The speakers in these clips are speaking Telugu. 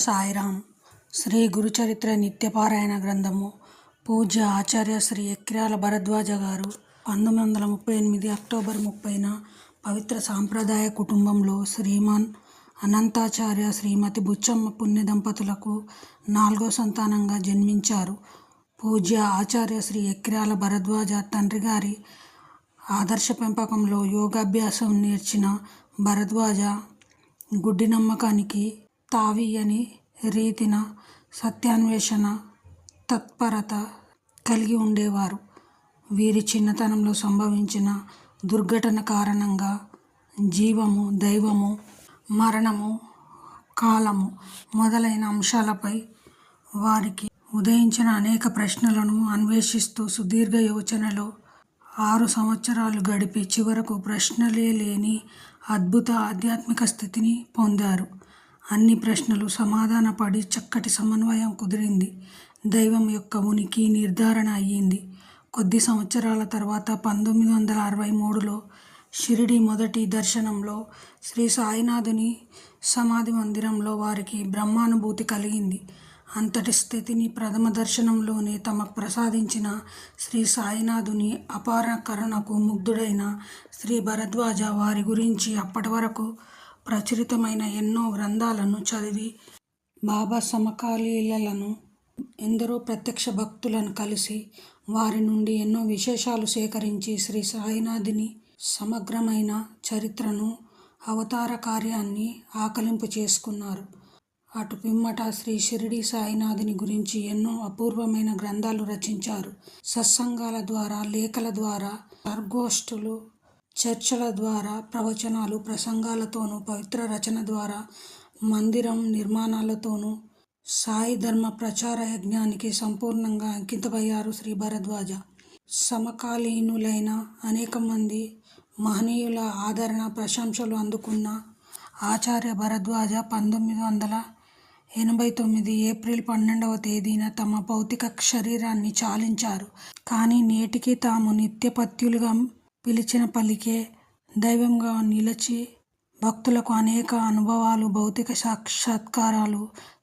సాయిరాం. శ్రీ గురుచరిత్ర నిత్యపారాయణ గ్రంథము పూజ్య ఆచార్య శ్రీ ఎక్కిరాల భరద్వాజ గారు 1938 అక్టోబర్ 30న పవిత్ర సాంప్రదాయ కుటుంబంలో శ్రీమాన్ అనంతాచార్య శ్రీమతి బుచ్చమ్మ పుణ్య దంపతులకు 4వ సంతానంగా జన్మించారు. పూజ్య ఆచార్య శ్రీ ఎక్కిరాల భరద్వాజ తండ్రి గారి ఆదర్శ పెంపకంలో యోగాభ్యాసం నేర్చిన భరద్వాజ గుడ్డి నమ్మకానికి తావీయని రీతిన సత్యాన్వేషణ తత్పరత కలిగి ఉండేవారు. వీరి చిన్నతనంలో సంభవించిన దుర్ఘటన కారణంగా జీవము, దైవము, మరణము, కాలము మొదలైన అంశాలపై వారికి ఉదయించిన అనేక ప్రశ్నలను అన్వేషిస్తూ సుదీర్ఘ యోచనలో 6 సంవత్సరాలు గడిపి చివరకు ప్రశ్నలే లేని అద్భుత ఆధ్యాత్మిక స్థితిని పొందారు. అన్ని ప్రశ్నలు సమాధానపడి చక్కటి సమన్వయం కుదిరింది. దైవం యొక్క ఉనికి నిర్ధారణ అయ్యింది. కొద్ది సంవత్సరాల తర్వాత 1963లో షిరిడి మొదటి దర్శనంలో శ్రీ సాయినాథుని సమాధి మందిరంలో వారికి బ్రహ్మానుభూతి కలిగింది. అంతటి స్థితిని ప్రథమ దర్శనంలోనే తమకు ప్రసాదించిన శ్రీ సాయినాథుని అపార కరుణకు ముగ్ధుడైన శ్రీ భరద్వాజ వారి గురించి అప్పటి వరకు ప్రచురితమైన ఎన్నో గ్రంథాలను చదివి బాబా సమకాలీలను ఎందరో ప్రత్యక్ష భక్తులను కలిసి వారి నుండి ఎన్నో విశేషాలు సేకరించి శ్రీ సాయినాథుని సమగ్రమైన చరిత్రను, అవతార కార్యాన్ని ఆకలింపు చేసుకున్నారు. అటు పిమ్మట శ్రీ షిరిడి సాయినాథుని గురించి ఎన్నో అపూర్వమైన గ్రంథాలు రచించారు. సత్సంగాల ద్వారా, లేఖల ద్వారా, సర్గోష్ఠులు, చర్చల ద్వారా, ప్రవచనాలు, ప్రసంగాలతోనూ, పవిత్ర రచన ద్వారా, మందిరం నిర్మాణాలతోనూ సాయి ధర్మ ప్రచార యజ్ఞానికి సంపూర్ణంగా అంకితమయ్యారు శ్రీ భరద్వాజ. సమకాలీనులైన అనేక మంది మహనీయుల ఆదరణ, ప్రశంసలు అందుకున్న ఆచార్య భరద్వాజ 1989 ఏప్రిల్ 12వ తేదీన తమ భౌతిక శరీరాన్ని చాలించారు. కానీ నేటికి తాము నిత్యపత్యులుగా పిలిచిన పలికే దైవంగా నిలిచి భక్తులకు అనేక అనుభవాలు, భౌతిక సాక్షాత్కారాలు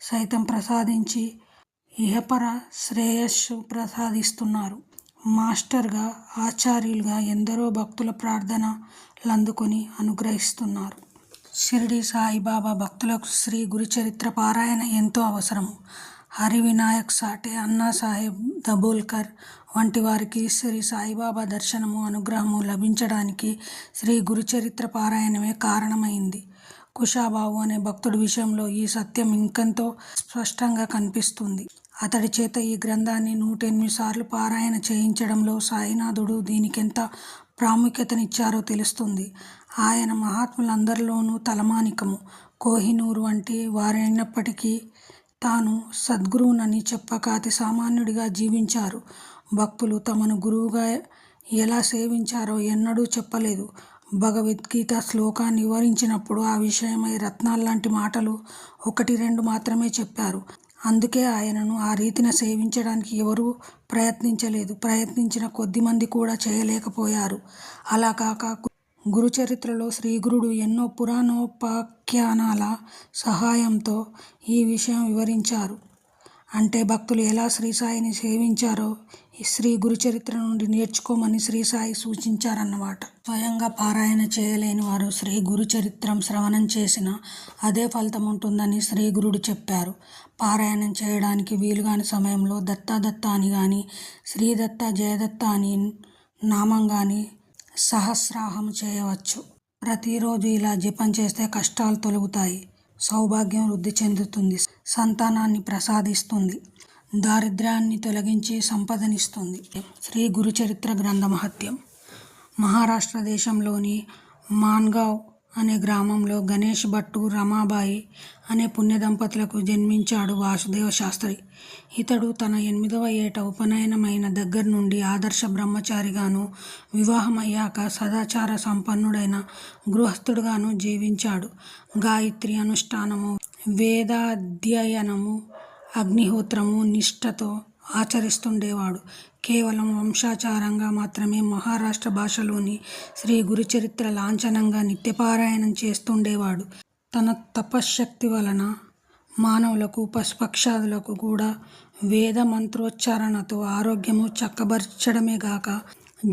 సైతం ప్రసాదించి ఇహపర శ్రేయస్సు ప్రసాదిస్తున్నారు. మాస్టర్గా, ఆచార్యులుగా ఎందరో భక్తుల ప్రార్థనలందుకొని అనుగ్రహిస్తున్నారు. షిరిడి సాయిబాబా భక్తులకు శ్రీ గురుచరిత్ర పారాయణ ఎంతో అవసరము. హరివినాయక్ సాఠే, అన్నాసాహెబ్ దబోల్కర్ వంటి వారికి శ్రీ సాయిబాబా దర్శనము, అనుగ్రహము లభించడానికి శ్రీ గురుచరిత్ర పారాయణమే కారణమైంది. కుషాబాబు అనే భక్తుడి విషయంలో ఈ సత్యం ఇంకెంతో స్పష్టంగా కనిపిస్తుంది. అతడి చేత ఈ గ్రంథాన్ని 108 సార్లు పారాయణ చేయించడంలో సాయినాథుడు దీనికెంత ప్రాముఖ్యతనిచ్చారో తెలుస్తుంది. ఆయన మహాత్ములందరిలోనూ తలమానికము. కోహినూరు వంటి వారైనప్పటికీ తాను సద్గురువునని చెప్పక అతి సామాన్యుడిగా జీవించారు. భక్తులు తమను గురువుగా ఎలా సేవించారో ఎన్నడూ చెప్పలేదు. భగవద్గీత శ్లోకాన్ని వివరించినప్పుడు ఆ విషయమై రత్నాల్లాంటి మాటలు 1-2 మాత్రమే చెప్పారు. అందుకే ఆయనను ఆ రీతిన సేవించడానికి ఎవరూ ప్రయత్నించలేదు. ప్రయత్నించిన కొద్దిమంది కూడా చేయలేకపోయారు. అలా కాక గురుచరిత్రలో శ్రీగురుడు ఎన్నో పురాణోపాఖ్యానాల సహాయంతో ఈ విషయం వివరించారు. అంటే భక్తులు ఎలా శ్రీసాయిని సేవించారో శ్రీ గురుచరిత్ర నుండి నేర్చుకోమని శ్రీసాయి సూచించారన్నమాట. స్వయంగా పారాయణ చేయలేని వారు శ్రీ గురుచరిత్రం శ్రవణం చేసినా అదే ఫలితం ఉంటుందని శ్రీగురుడు చెప్పారు. పారాయణం చేయడానికి వీలుగాని సమయంలో దత్తా అని కానీ, శ్రీదత్త జయదత్త అని నామం కానీ సహస్రాహం చేయవచ్చు. ప్రతిరోజు ఇలా జపం చేస్తే కష్టాలు తొలగుతాయి, సౌభాగ్యం వృద్ధి చెందుతుంది, సంతానాన్ని ప్రసాదిస్తుంది, దారిద్ర్యాన్ని తొలగించి సంపదనిస్తుంది. శ్రీ గురుచరిత్ర గ్రంథ మహత్యం. మహారాష్ట్ర దేశంలోని మాన్గావ్ అనే గ్రామంలో గణేష్ భట్టు, రమాబాయి అనే పుణ్య దంపతులకు జన్మించాడు వాసుదేవ శాస్త్రి. ఇతడు తన 8వ ఏట ఉపనయనమైన దగ్గర నుండి ఆదర్శ బ్రహ్మచారిగాను, వివాహమయ్యాక సదాచార సంపన్నుడైన గృహస్థుడుగాను జీవించాడు. గాయత్రి అనుష్ఠానము, వేదాధ్యయనము, అగ్నిహోత్రము నిష్ఠతో ఆచరిస్తుండేవాడు. కేవలం వంశాచారంగా మాత్రమే మహారాష్ట్ర భాషలోని శ్రీ గురుచరిత్ర లాంఛనంగా నిత్యపారాయణం చేస్తుండేవాడు. తన తపశ్శక్తి వలన మానవులకు పశుపక్షాదులకు కూడా వేద మంత్రోచ్చారణతో ఆరోగ్యము చక్కబరచడమే గాక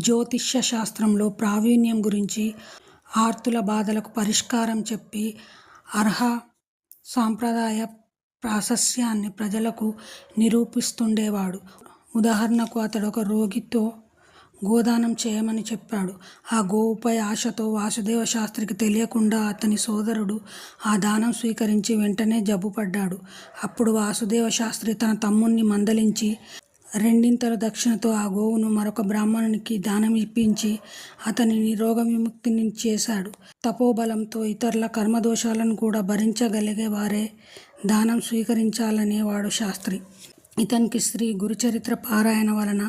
జ్యోతిష్య శాస్త్రంలో ప్రావీణ్యం గురించి ఆర్తుల బాధలకు పరిష్కారం చెప్పి అర్హ సాంప్రదాయ ప్రాశస్యాన్ని ప్రజలకు నిరూపిస్తుండేవాడు. ఉదాహరణకు అతడు ఒక రోగితో గోదానం చేయమని చెప్పాడు. ఆ గోవుపై ఆశతో వాసుదేవ శాస్త్రికి తెలియకుండా అతని సోదరుడు ఆ దానం స్వీకరించి వెంటనే జబ్బుపడ్డాడు. అప్పుడు వాసుదేవ శాస్త్రి తన తమ్ముణ్ణి మందలించి రెండింతల దక్షిణతో ఆ గోవును మరొక బ్రాహ్మణునికి దానం ఇప్పించి అతనిని రోగ విముక్తిని చేశాడు. తపోబలంతో ఇతరుల కర్మదోషాలను కూడా భరించగలిగే వారే దానం స్వీకరించాలనేవాడు శాస్త్రి. ఇతనికి శ్రీ గురుచరిత్ర పారాయణ వలన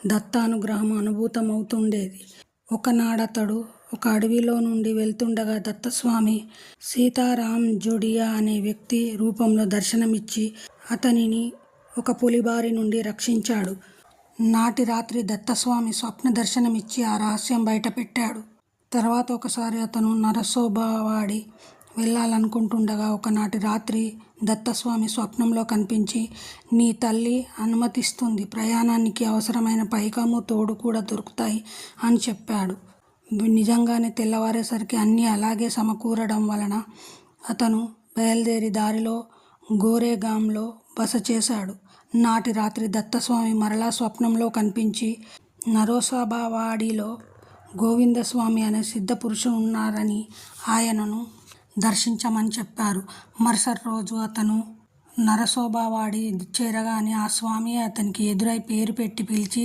దత్తానుగ్రహం అనుభూతమవుతుండేది. ఒకనాడతడు ఒక అడవిలో నుండి వెళ్తుండగా దత్తస్వామి సీతారాం జోడియా అనే వ్యక్తి రూపంలో దర్శనమిచ్చి అతనిని ఒక పులిబారి నుండి రక్షించాడు. నాటి రాత్రి దత్తస్వామి స్వప్న దర్శనమిచ్చి ఆ రహస్యం బయటపెట్టాడు. తర్వాత ఒకసారి అతను నరసోబవాడి వెళ్ళాలనుకుంటుండగా ఒకనాటి రాత్రి దత్తస్వామి స్వప్నంలో కనిపించి నీ తల్లి అనుమతిస్తుంది, ప్రయాణానికి అవసరమైన పైకము తోడు కూడా దొరుకుతాయి అని చెప్పాడు. నిజంగానే తెల్లవారేసరికి అన్నీ అలాగే సమకూరడం వలన అతను బయలుదేరి దారిలో గోరేగాంలో బస చేశాడు. నాటి రాత్రి దత్తస్వామి మరలా స్వప్నంలో కనిపించి నరోసాబవాడిలో గోవిందస్వామి అనే సిద్ధ పురుషుడు ఉన్నారని ఆయనను దర్శించమని చెప్పారు. మరుసటి రోజు అతను నరసోబవాడి చేరగానే ఆ స్వామి అతనికి ఎదురై పేరు పెట్టి పిలిచి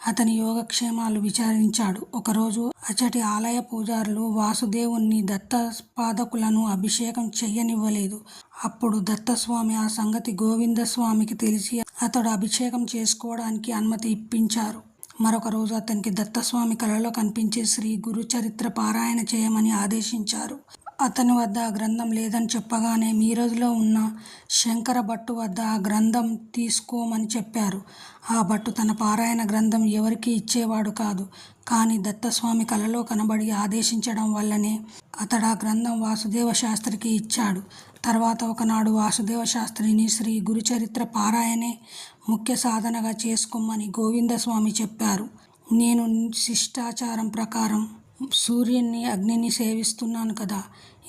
అతని యోగక్షేమాలు విచారించాడు. ఒకరోజు అచటి ఆలయ పూజారులు వాసుదేవుణ్ణి దత్తపాదకులను అభిషేకం చెయ్యనివ్వలేదు. అప్పుడు దత్తస్వామి ఆ సంగతి గోవిందస్వామికి తెలిసి అతడు అభిషేకం చేసుకోవడానికి అనుమతి ఇప్పించారు. మరొక రోజు అతనికి దత్తస్వామి కలలో కనిపించి శ్రీ గురుచరిత్ర పారాయణ చేయమని ఆదేశించారు. అతని వద్ద ఆ గ్రంథం లేదని చెప్పగానే మీరజ్లో ఉన్న శంకర భట్టు వద్ద ఆ గ్రంథం తీసుకోమని చెప్పారు. ఆ భట్టు తన పారాయణ గ్రంథం ఎవరికీ ఇచ్చేవాడు కాదు. కానీ దత్తస్వామి కలలో కనబడి ఆదేశించడం వల్లనే అతడు ఆ గ్రంథం వాసుదేవ శాస్త్రికి ఇచ్చాడు. తర్వాత ఒకనాడు వాసుదేవ శాస్త్రిని శ్రీ గురుచరిత్ర పారాయణే ముఖ్య సాధనగా చేసుకోమని గోవిందస్వామి చెప్పారు. నేను శిష్టాచారం ప్రకారం సూర్యుని అగ్నిని సేవిస్తున్నాను కదా,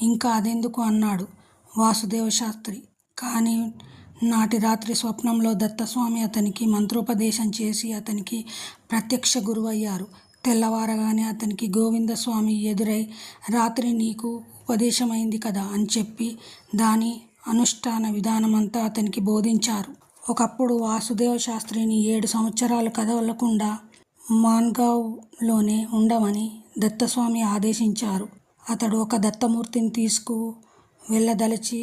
ఇంకా అదెందుకు అన్నాడు వాసుదేవ శాస్త్రి. కానీ నాటి రాత్రి స్వప్నంలో దత్తస్వామి అతనికి మంత్రోపదేశం చేసి అతనికి ప్రత్యక్ష గురువయ్యారు. తెల్లవారగానే అతనికి గోవిందస్వామి ఎదురై రాత్రి నీకు ఉపదేశమైంది కదా అని చెప్పి దాని అనుష్ఠాన విధానమంతా అతనికి బోధించారు. ఒకప్పుడు వాసుదేవ శాస్త్రిని 7 సంవత్సరాలు కదలకుండా మాన్గావ్లోనే ఉండమని దత్తస్వామి ఆదేశించారు. అతడు ఒక దత్తమూర్తిని తీసుకు వెళ్ళదలచి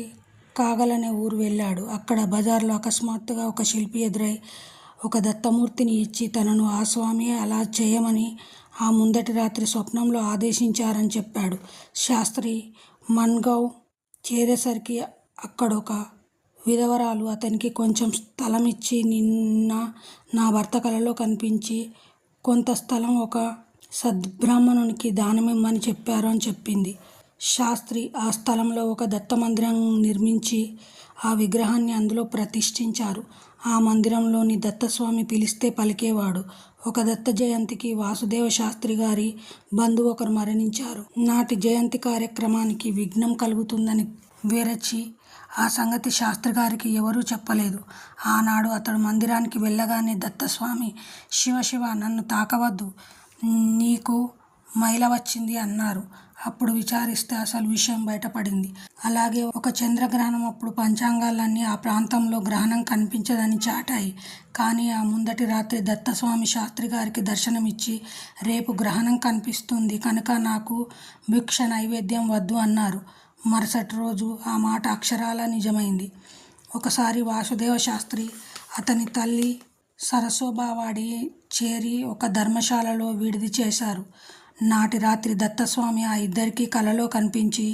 కాగలనే ఊరు వెళ్ళాడు. అక్కడ బజార్లో అకస్మాత్తుగా ఒక శిల్పి ఎదురై ఒక దత్తమూర్తిని ఇచ్చి తనను ఆ స్వామి అలా చేయమని ఆ ముందటి రాత్రి స్వప్నంలో ఆదేశించారని చెప్పాడు. శాస్త్రి మన్గావ్ చేరేసరికి అక్కడొక విధవరాలు అతనికి కొంచెం స్థలం ఇచ్చి నిన్న నా భర్త కలలో కనిపించి కొంత స్థలం ఒక సద్బ్రాహ్మణునికి దానమిమ్మని చెప్పారు అని చెప్పింది. శాస్త్రి ఆ స్థలంలో ఒక దత్తమందిరం నిర్మించి ఆ విగ్రహాన్ని అందులో ప్రతిష్ఠించారు. ఆ మందిరంలోని దత్తస్వామి పిలిస్తే పలికేవాడు. ఒక దత్త జయంతికి వాసుదేవ శాస్త్రి గారి బంధువు ఒకరు మరణించారు. నాటి జయంతి కార్యక్రమానికి విఘ్నం కలుగుతుందని వెరచి ఆ సంగతి శాస్త్రి గారికి ఎవరూ చెప్పలేదు. ఆనాడు అతడు మందిరానికి వెళ్ళగానే దత్తస్వామి శివ శివ నన్ను తాకవద్దు, నీకు మైల వచ్చింది అన్నారు. అప్పుడు విచారిస్తే అసలు విషయం బయటపడింది. అలాగే ఒక చంద్రగ్రహణం అప్పుడు పంచాంగాలన్నీ ఆ ప్రాంతంలో గ్రహణం కనిపించదని చాటాయి. కానీ ఆ ముందటి రాత్రి దత్తస్వామి శాస్త్రి గారికి దర్శనమిచ్చి రేపు గ్రహణం కనిపిస్తుంది కనుక నాకు భిక్ష నైవేద్యం వద్దు అన్నారు. మరుసటి రోజు ఆ మాట అక్షరాలా నిజమైంది. ఒకసారి వాసుదేవ శాస్త్రి అతని తల్లి సరసోబవాడి చేరి ఒక ధర్మశాలలో విడిది చేశారు. నాటి రాత్రి దత్తస్వామి ఆ ఇద్దరికీ కలలో కనిపించి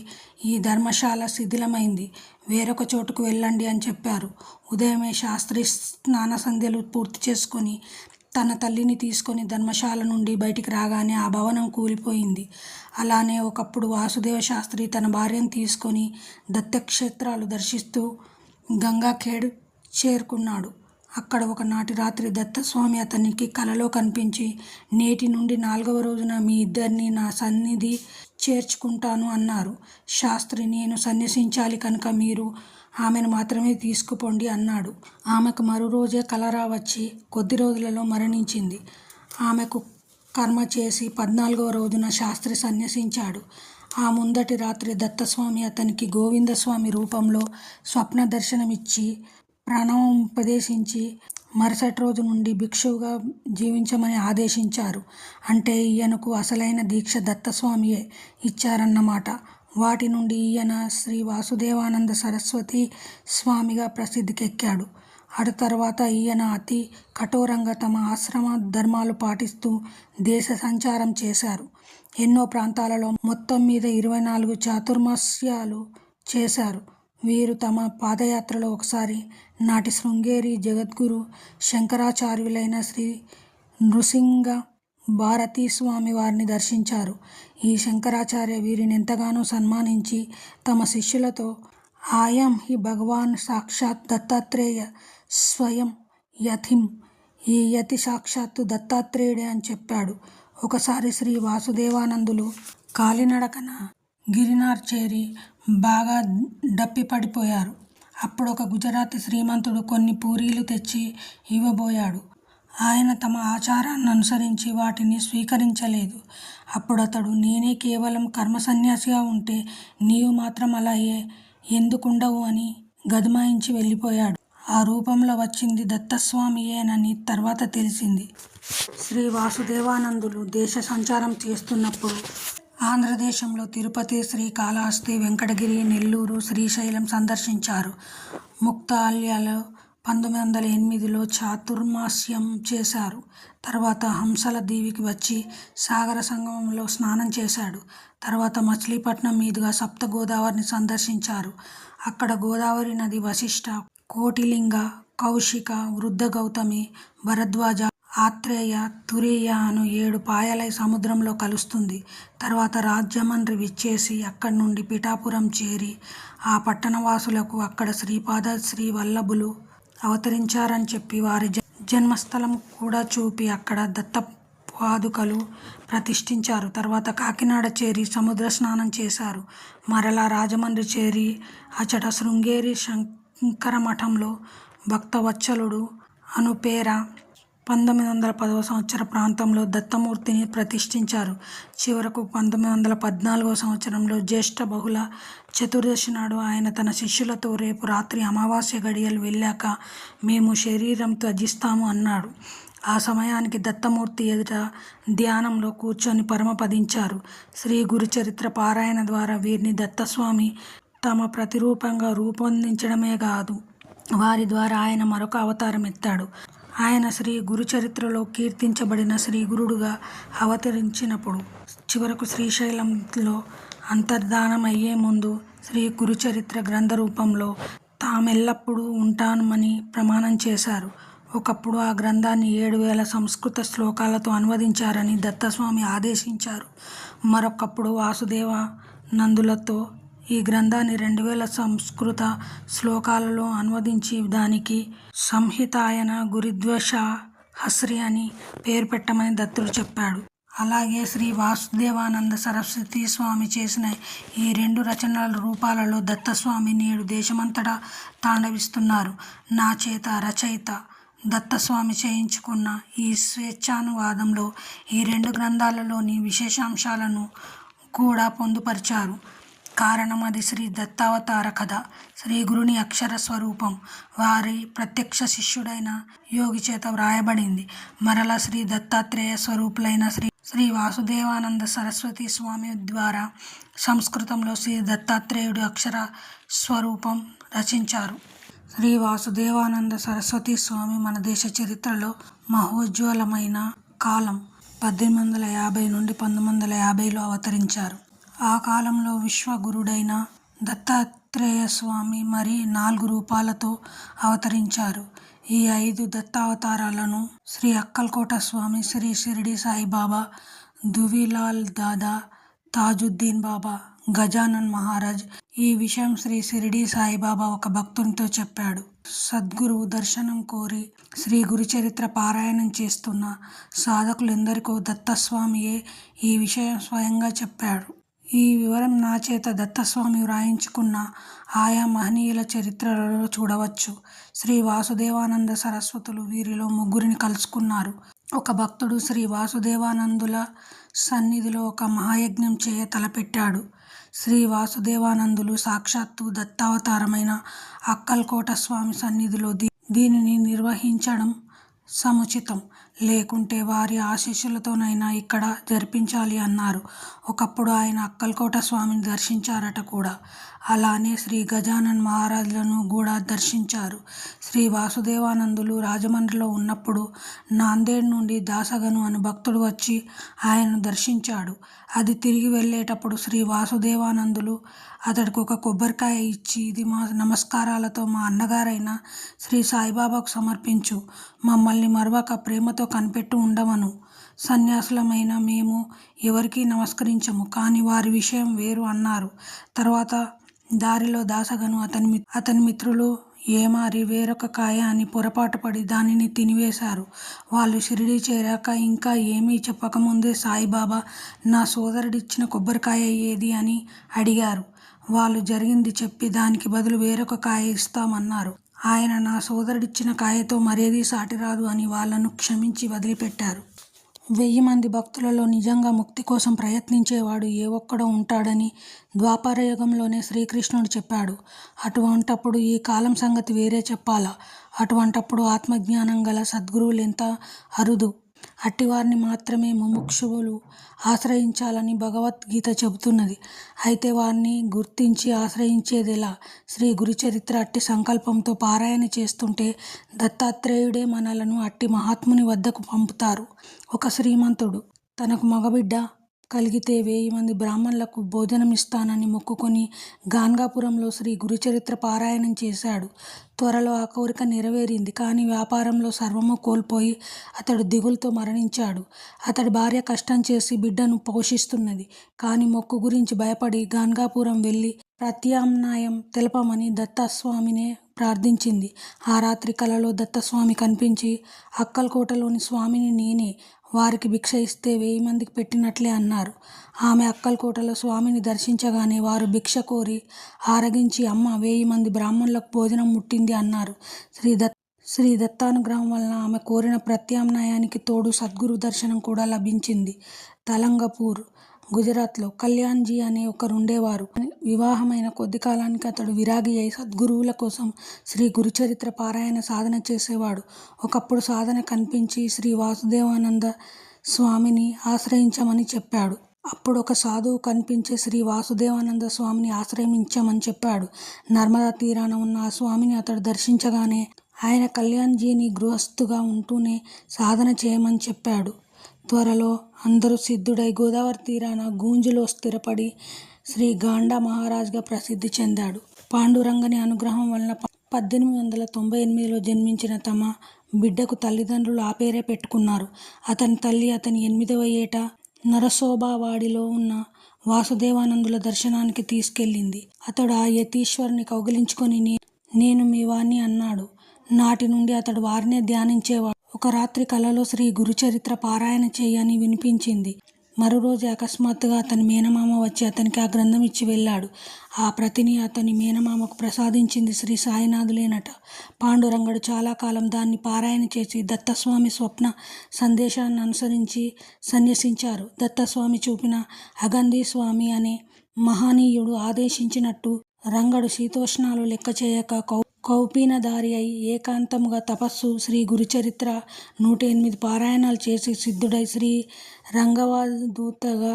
ఈ ధర్మశాల శిథిలమైంది, వేరొక చోటుకు వెళ్ళండి అని చెప్పారు. ఉదయమే శాస్త్రి స్నాన సంధ్యలు పూర్తి చేసుకొని తన తల్లిని తీసుకొని ధర్మశాల నుండి బయటికి రాగానే ఆ భవనం కూలిపోయింది. అలానే ఒకప్పుడు వాసుదేవ శాస్త్రి తన భార్యను తీసుకొని దత్తక్షేత్రాలు దర్శిస్తూ గంగాఖేడ్ చేరుకున్నాడు. అక్కడ ఒకనాటి రాత్రి దత్తస్వామి అతనికి కలలో కనిపించి, నేటి నుండి 4వ రోజున మీ ఇద్దరినీ నా సన్నిధి చేర్చుకుంటాను అన్నారు. శాస్త్రి, నేను సన్యసించాలి కనుక మీరు ఆమెను మాత్రమే తీసుకుపోండి అన్నాడు. ఆమెకు మరురోజే కలరా వచ్చి కొద్ది రోజులలో మరణించింది. ఆమెకు కర్మ చేసి 14వ రోజున శాస్త్రి సన్యసించాడు. ఆ ముందటి రాత్రి దత్తస్వామి అతనికి గోవిందస్వామి రూపంలో స్వప్న దర్శనమిచ్చి ప్రణవం ఉపదేశించి మరుసటి రోజు నుండి భిక్షువుగా జీవించమని ఆదేశించారు. అంటే ఈయనకు అసలైన దీక్ష దత్తస్వామియే ఇచ్చారన్నమాట. వాటి నుండి ఈయన శ్రీ వాసుదేవానంద సరస్వతి స్వామిగా ప్రసిద్ధికెక్కాడు. అటు తర్వాత ఈయన అతి కఠోరంగా తమ ఆశ్రమ ధర్మాలు పాటిస్తూ దేశ సంచారం చేశారు. ఎన్నో ప్రాంతాలలో మొత్తం మీద 24 చాతుర్మాస్యాలు చేశారు. వీరు తమ పాదయాత్రలో ఒకసారి నాటి శృంగేరి జగద్గురు శంకరాచార్యులైన శ్రీ నృసింగ భారతీ స్వామి వారిని దర్శించారు. ఈ శంకరాచార్య వీరిని ఎంతగానో సన్మానించి తమ శిష్యులతో ఆయం హి భగవాన్ సాక్షాత్ దత్తాత్రేయ స్వయం యతిం, ఈ యతి సాక్షాత్తు దత్తాత్రేయుడే అని చెప్పాడు. ఒకసారి శ్రీ వాసుదేవానందులు కాలినడకన గిరినార్ చేరి బాగా డప్పిపడిపోయారు. అప్పుడు ఒక గుజరాతీ శ్రీమంతుడు కొన్ని పూరీలు తెచ్చి ఇవ్వబోయాడు. ఆయన తమ ఆచారాన్ని అనుసరించి వాటిని స్వీకరించలేదు. అప్పుడు అతడు, నేనే కేవలం కర్మ సన్యాసిగా ఉంటే నీవు మాత్రం అలా ఎందుకుండవు అని గదమాయించి వెళ్ళిపోయాడు. ఆ రూపంలో వచ్చింది దత్తస్వామియేనని తర్వాత తెలిసింది. శ్రీ వాసుదేవానందులు దేశ సంచారం చేస్తున్నప్పుడు ఆంధ్రదేశంలో తిరుపతి, శ్రీకాళహస్తి, వెంకటగిరి, నెల్లూరు, శ్రీశైలం సందర్శించారు. ముక్తాల్యలో 1908లో చాతుర్మాస్యం చేశారు. తర్వాత హంసల దీవికి వచ్చి సాగర సంగమంలో స్నానం చేశాడు. తర్వాత మచిలీపట్నం మీదుగా సప్త గోదావరిని సందర్శించారు. అక్కడ గోదావరి నది వశిష్ఠ, కోటిలింగ, కౌశిక, వృద్ధ గౌతమి, భరద్వాజ, ఆత్రేయ, తురీయ అను 7 పాయలై సముద్రంలో కలుస్తుంది. తర్వాత రాజమండ్రి విచ్చేసి అక్కడి నుండి పిఠాపురం చేరి ఆ పట్టణవాసులకు అక్కడ శ్రీపాద శ్రీ వల్లభులు అవతరించారని చెప్పి వారి జన్మస్థలం కూడా చూపి అక్కడ దత్తపాదుకలు ప్రతిష్ఠించారు. తర్వాత కాకినాడ చేరి సముద్ర స్నానం చేశారు. మరలా రాజమండ్రి చేరి అచట శృంగేరి శంకరమఠంలో భక్తవత్సలుడు అను పేర 1910వ సంవత్సర ప్రాంతంలో దత్తమూర్తిని ప్రతిష్ఠించారు. చివరకు 1914వ సంవత్సరంలో జ్యేష్ఠ బహుళ చతుర్దశి నాడు ఆయన తన శిష్యులతో, రేపు రాత్రి అమావాస్య గడియలు వెళ్ళాక మేము శరీరం త్యజిస్తాము అన్నాడు. ఆ సమయానికి దత్తమూర్తి ఎదుట ధ్యానంలో కూర్చొని పరమపదించారు. శ్రీ గురుచరిత్ర పారాయణ ద్వారా వీరిని దత్తస్వామి తమ ప్రతిరూపంగా రూపొందించడమే కాదు, వారి ద్వారా ఆయన మరొక అవతారం ఎత్తాడు. ఆయన శ్రీ గురుచరిత్రలో కీర్తించబడిన శ్రీ గురుడుగా అవతరించినప్పుడు చివరకు శ్రీశైలంలో అంతర్ధానం అయ్యే ముందు శ్రీ గురుచరిత్ర గ్రంథ రూపంలో తామెల్లప్పుడూ ఉంటామని ప్రమాణం చేశారు. ఒకప్పుడు ఆ గ్రంథాన్ని 7000 సంస్కృత శ్లోకాలతో అనువదించారని దత్తస్వామి ఆదేశించారు. మరొకప్పుడు వాసుదేవానందులతో ఈ గ్రంథాన్ని 2000 సంస్కృత శ్లోకాలలో అనువదించి దానికి సంహితాయన గురుద్వషహస్రి అని పేరు పెట్టమని దత్తుడు చెప్పాడు. అలాగే శ్రీ వాసుదేవానంద సరస్వతి స్వామి చేసిన ఈ 2 రచనల రూపాలలో దత్తస్వామి నేడు దేశమంతటా తాండవిస్తున్నారు. నా చేత రచయిత దత్తస్వామి చేయించుకున్న ఈ స్వేచ్ఛానువాదంలో ఈ 2 గ్రంథాలలోని విశేషాంశాలను కూడా పొందుపరిచారు. కారణం అది శ్రీ దత్తావతార కథ, శ్రీ గురుని అక్షర స్వరూపం, వారి ప్రత్యక్ష శిష్యుడైన యోగి చేత వ్రాయబడింది. మరలా శ్రీ దత్తాత్రేయ స్వరూపులైన శ్రీ వాసుదేవానంద సరస్వతి స్వామి ద్వారా సంస్కృతంలో శ్రీ దత్తాత్రేయుడు అక్షర స్వరూపం రచించారు. శ్రీ వాసుదేవానంద సరస్వతి స్వామి మన దేశ చరిత్రలో మహోజ్వలమైన కాలం 1850 నుండి 1950లో అవతరించారు. ఆ కాలంలో విశ్వగురుడైన దత్తాత్రేయ స్వామి మరి 4 రూపాలతో అవతరించారు. ఈ 5 దత్తావతారాలను శ్రీ అక్కల్కోట స్వామి, శ్రీ షిరిడి సాయిబాబా, దువిలాల్ దాదా, తాజుద్దీన్ బాబా, గజానన్ మహారాజ్. ఈ విషయం శ్రీ షిరిడీ సాయిబాబా ఒక భక్తునితో చెప్పాడు. సద్గురువు దర్శనం కోరి శ్రీ గురుచరిత్ర పారాయణం చేస్తున్న సాధకులెందరికో దత్తస్వామియే ఈ విషయం స్వయంగా చెప్పాడు. ఈ వివరం నా చేత దత్తస్వామి వ్రాయించుకున్న ఆయా మహనీయుల చరిత్రలలో చూడవచ్చు. శ్రీ వాసుదేవానంద సరస్వతులు వీరిలో ముగ్గురిని కలుసుకున్నారు. ఒక భక్తుడు శ్రీ వాసుదేవానందుల సన్నిధిలో ఒక మహాయజ్ఞం చేయ తలపెట్టాడు. శ్రీ వాసుదేవానందులు సాక్షాత్తు దత్తావతారమైన అక్కల్కోట స్వామి సన్నిధిలో దీనిని నిర్వహించడం సముచితం, లేకుంటే వారి ఆశీస్సులతోనైనా ఇక్కడ జరిపించాలి అన్నారు. ఒకప్పుడు ఆయన అక్కల్కోట స్వామిని దర్శించారట కూడా. అలానే శ్రీ గజానన్ మహారాజులను కూడా దర్శించారు. శ్రీ వాసుదేవానందులు రాజమండ్రిలో ఉన్నప్పుడు నాందేడ్ నుండి దాసగను అను భక్తుడు వచ్చి ఆయనను దర్శించాడు. అది తిరిగి వెళ్ళేటప్పుడు శ్రీ వాసుదేవానందులు అతడికి ఒక కొబ్బరికాయ ఇచ్చి, ఇది మా నమస్కారాలతో మా అన్నగారైన శ్రీ సాయిబాబాకు సమర్పించు, మమ్మల్ని మరవక ప్రేమతో కనిపెట్టు ఉండమను. సన్యాసులమైన మేము ఎవరికీ నమస్కరించము, కానీ వారి విషయం వేరు అన్నారు. తర్వాత దారిలో దాసగను అతని మిత్రులు ఏమారి వేరొక కాయ అని పొరపాటు పడి దానిని తినివేశారు. వాళ్ళు షిరిడీ చేరాక ఇంకా ఏమీ చెప్పకముందే సాయిబాబా నా సోదరుడిచ్చిన కొబ్బరికాయ ఏది అని అడిగారు. వాళ్ళు జరిగింది చెప్పి దానికి బదులు వేరొక కాయ ఇస్తామన్నారు. ఆయన నా సోదరుడిచ్చిన కాయతో మరేదీ సాటిరాదు అని వాళ్ళను క్షమించి వదిలిపెట్టారు. 1000 మంది భక్తులలో నిజంగా ముక్తి కోసం ప్రయత్నించేవాడు ఏ ఒక్కడో ఉంటాడని ద్వాపరయుగంలోనే శ్రీకృష్ణుడు చెప్పాడు. అటువంటప్పుడు ఈ కాలం సంగతి వేరే చెప్పాలా? అటువంటప్పుడు ఆత్మజ్ఞానం గల సద్గురువులెంత అరుదు. అట్టివారిని మాత్రమే ముముక్షువులు ఆశ్రయించాలని భగవద్గీత చెబుతున్నది. అయితే వారిని గుర్తించి ఆశ్రయించేదెలా? శ్రీ గురుచరిత్ర అట్టి సంకల్పంతో పారాయణ చేస్తుంటే దత్తాత్రేయుడే మనలను అట్టి మహాత్ముని వద్దకు పంపుతారు. ఒక శ్రీమంతుడు తనకు మగబిడ్డ కలిగితే 1000 మంది బ్రాహ్మణులకు భోజనమిస్తానని మొక్కుకొని గాన్గాపురంలో శ్రీ గురుచరిత్ర పారాయణం చేశాడు. త్వరలో ఆ కోరిక నెరవేరింది. కానీ వ్యాపారంలో సర్వము కోల్పోయి అతడు దిగులుతో మరణించాడు. అతడి భార్య కష్టం చేసి బిడ్డను పోషిస్తున్నది. కానీ మొక్కు గురించి భయపడి గాన్గాపురం వెళ్ళి ప్రత్యామ్నాయం తెలపమని దత్తస్వామినే ప్రార్థించింది. ఆ రాత్రి కలలో దత్తస్వామి కనిపించి, అక్కల్కోటలోని స్వామిని నేనే, వారికి భిక్ష ఇస్తే 1000 మందికి పెట్టినట్లే అన్నారు. ఆమె అక్కల్కోటలో స్వామిని దర్శించగానే వారు భిక్ష కోరి ఆరగించి, అమ్మ 1000 మంది బ్రాహ్మణులకు భోజనం ముట్టింది అన్నారు. శ్రీ దత్తానుగ్రహం వలన ఆమె కోరిన ప్రత్యామ్నాయానికి తోడు సద్గురు దర్శనం కూడా లభించింది. తలంగపూర్, గుజరాత్లో కళ్యాణ్జీ అనే ఒకరుండేవారు. వివాహమైన కొద్ది కాలానికి అతడు విరాగి అయి సద్గురువుల కోసం శ్రీ గురుచరిత్ర పారాయణ సాధన చేసేవాడు. ఒకప్పుడు సాధన కనిపించి శ్రీ వాసుదేవానంద స్వామిని ఆశ్రయించమని చెప్పాడు. అప్పుడు ఒక సాధువు కనిపించి శ్రీ వాసుదేవానంద స్వామిని ఆశ్రయించమని చెప్పాడు. నర్మదా తీరాన ఉన్న ఆ స్వామిని అతడు దర్శించగానే ఆయన కళ్యాణ్జీని గృహస్థుగా ఉంటూనే సాధన చేయమని చెప్పాడు. త్వరలో అందరూ సిద్ధుడై గోదావరి తీరాన గూంజులో స్థిరపడి శ్రీ గాండా మహారాజ్గా ప్రసిద్ధి చెందాడు. పాండురంగని అనుగ్రహం వలన 1898లో జన్మించిన తమ బిడ్డకు తల్లిదండ్రులు ఆ పేరే పెట్టుకున్నారు. అతని తల్లి అతని 8వ ఏట నరసోబావాడిలో ఉన్న వాసుదేవానందుల దర్శనానికి తీసుకెళ్ళింది. అతడు ఆ యతీశ్వరుని కౌగిలించుకొని నేను మీ వాణ్ణి అన్నాడు. నాటి నుండి అతడు వారినే ధ్యానించేవాడు. ఒక రాత్రి కలలో శ్రీ గురుచరిత్ర పారాయణ చేయని వినిపించింది. మరురోజు అకస్మాత్తుగా అతని మేనమామ వచ్చి అతనికి ఆ గ్రంథం ఇచ్చి వెళ్ళాడు. ఆ ప్రతిని అతని మేనమామకు ప్రసాదించింది శ్రీ సాయినాథులేనట. పాండురంగడు చాలా కాలం దాన్ని పారాయణ చేసి దత్తస్వామి స్వప్న సందేశాన్ని అనుసరించి సన్యసించారు. దత్తస్వామి చూపిన అగంధి స్వామి అనే మహనీయుడు ఆదేశించినట్టు రంగడు శీతోష్ణాలు లెక్క చేయక కౌపీనధారి అయి ఏకాంతముగా తపస్సు శ్రీ గురుచరిత్ర 108 పారాయణాలు చేసి సిద్ధుడై శ్రీ రంగవధూతగా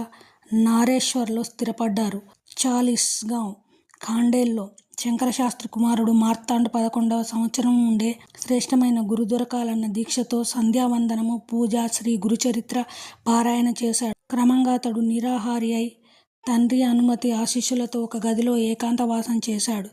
నారేశ్వర్లో స్థిరపడ్డారు. చాలిస్గాంవ్, ఖాండేల్లో శంకరశాస్త్రి కుమారుడు మార్తాండ్ 11వ సంవత్సరం ఉండే శ్రేష్టమైన గురు దొరకాలన్న దీక్షతో సంధ్యావందనము, పూజ, శ్రీ గురుచరిత్ర పారాయణ చేశాడు. క్రమంగా అతడు నిరాహారి అయి తండ్రి అనుమతి ఆశీస్సులతో ఒక గదిలో ఏకాంతవాసం చేశాడు.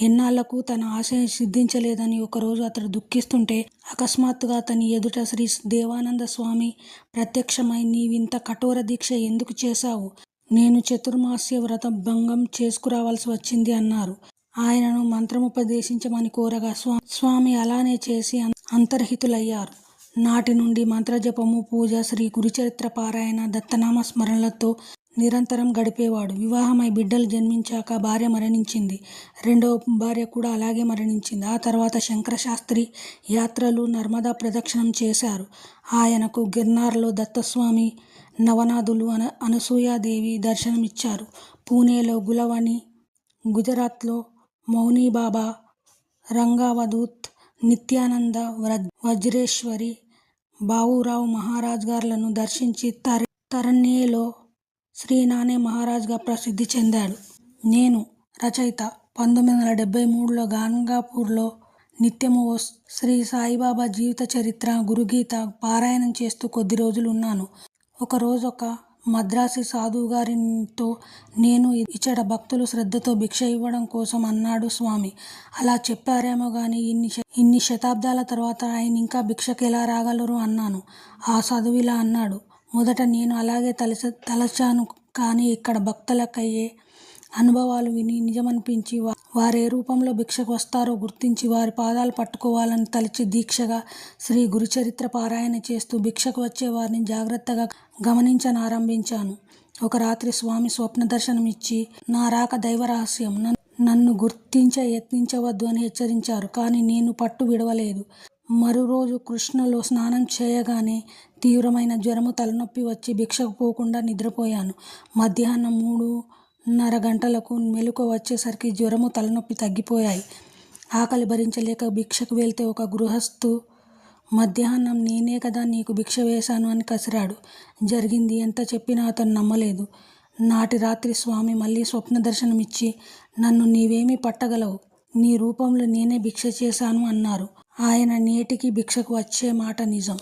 ఎన్నాళ్లకు తన ఆశయం సిద్ధించలేదని ఒకరోజు అతడు దుఃఖిస్తుంటే అకస్మాత్తుగా అతని ఎదుట శ్రీ దేవానంద స్వామి ప్రత్యక్షమై, నీవింత కఠోర దీక్ష ఎందుకు చేశావు? నేను చతుర్మాస్య వ్రత భంగం చేసుకురావాల్సి వచ్చింది అన్నారు. ఆయనను మంత్రముపదేశించమని కోరగా స్వామి అలానే చేసి అంతర్హితులయ్యారు. నాటి నుండి మంత్రజపము, పూజ, శ్రీ గురుచరిత్ర పారాయణ, దత్తనామ స్మరణలతో నిరంతరం గడిపేవాడు. వివాహమై బిడ్డలు జన్మించాక భార్య మరణించింది. రెండవ భార్య కూడా అలాగే మరణించింది. ఆ తర్వాత శంకరశాస్త్రి యాత్రలు, నర్మదా ప్రదక్షిణం చేశారు. ఆయనకు గిర్నార్లో దత్తస్వామి, నవనాథులు, అనసూయాదేవి దర్శనమిచ్చారు. పూణేలో గులవని, గుజరాత్లో మౌనీబాబా, రంగావధూత్, నిత్యానంద, వజ్రేశ్వరి, బావురావు మహారాజ్ గార్లను దర్శించి తరణ్యేలో శ్రీనానే మహారాజ్గా ప్రసిద్ధి చెందాడు. నేను రచయిత 1973లో గాన్గాపూర్లో నిత్యము శ్రీ సాయిబాబా జీవిత చరిత్ర, గురుగీత పారాయణం చేస్తూ కొద్ది రోజులు ఉన్నాను. ఒకరోజు ఒక మద్రాసీ సాధువుగారితో నేను ఇచ్చట భక్తులు శ్రద్ధతో భిక్ష ఇవ్వడం కోసం అన్నాడు స్వామి. అలా చెప్పారేమో గాని ఇన్ని శతాబ్దాల తర్వాత ఆయన ఇంకా భిక్షకి ఎలా రాగలరు అన్నాను. ఆ సాధువు ఇలా అన్నాడు. మొదట నేను అలాగే తలచాను. కానీ ఇక్కడ భక్తులకయ్యే అనుభవాలు విని నిజమనిపించి వారే రూపంలో భిక్షకు వస్తారో గుర్తించి వారి పాదాలు పట్టుకోవాలని తలచి దీక్షగా శ్రీ గురుచరిత్ర పారాయణ చేస్తూ భిక్షకు వచ్చే వారిని జాగ్రత్తగా గమనించనారంభించాను. ఒక రాత్రి స్వామి స్వప్న దర్శనమిచ్చి నా రాక దైవ రహస్యం, నన్ను యత్నించవద్దు అని హెచ్చరించారు. కానీ నేను పట్టు విడవలేదు. మరురోజు కృష్ణలో స్నానం చేయగానే తీవ్రమైన జ్వరము, తలనొప్పి వచ్చి భిక్షకు పోకుండా నిద్రపోయాను. మధ్యాహ్నం 3:30 గంటలకు మెలకువ వచ్చేసరికి జ్వరము, తలనొప్పి తగ్గిపోయాయి. ఆకలి భరించలేక భిక్షకు వెళ్తే ఒక గృహస్థు మధ్యాహ్నం నేనే కదా నీకు భిక్ష వేశాను అని కసిరాడు. జరిగింది ఎంత చెప్పినా అతను నమ్మలేదు. నాటి రాత్రి స్వామి మళ్ళీ స్వప్న దర్శనమిచ్చి నన్ను నీవేమీ పట్టగలవు, నీ రూపంలో నేనే భిక్ష చేశాను అన్నారు. ఆయన నేటికి భిక్షకు వచ్చే మాట నిజం.